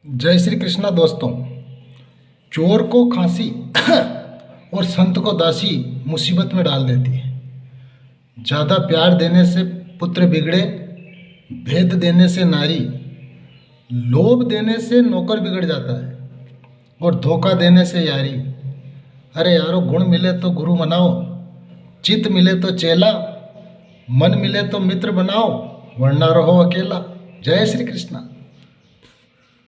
जय श्री कृष्णा दोस्तों। चोर को खांसी और संत को दासी मुसीबत में डाल देती है। ज़्यादा प्यार देने से पुत्र बिगड़े, भेद देने से नारी, लोभ देने से नौकर बिगड़ जाता है और धोखा देने से यारी। अरे यारो, गुण मिले तो गुरु मनाओ, चित मिले तो चेला, मन मिले तो मित्र बनाओ, वरना रहो अकेला। जय श्री कृष्णा।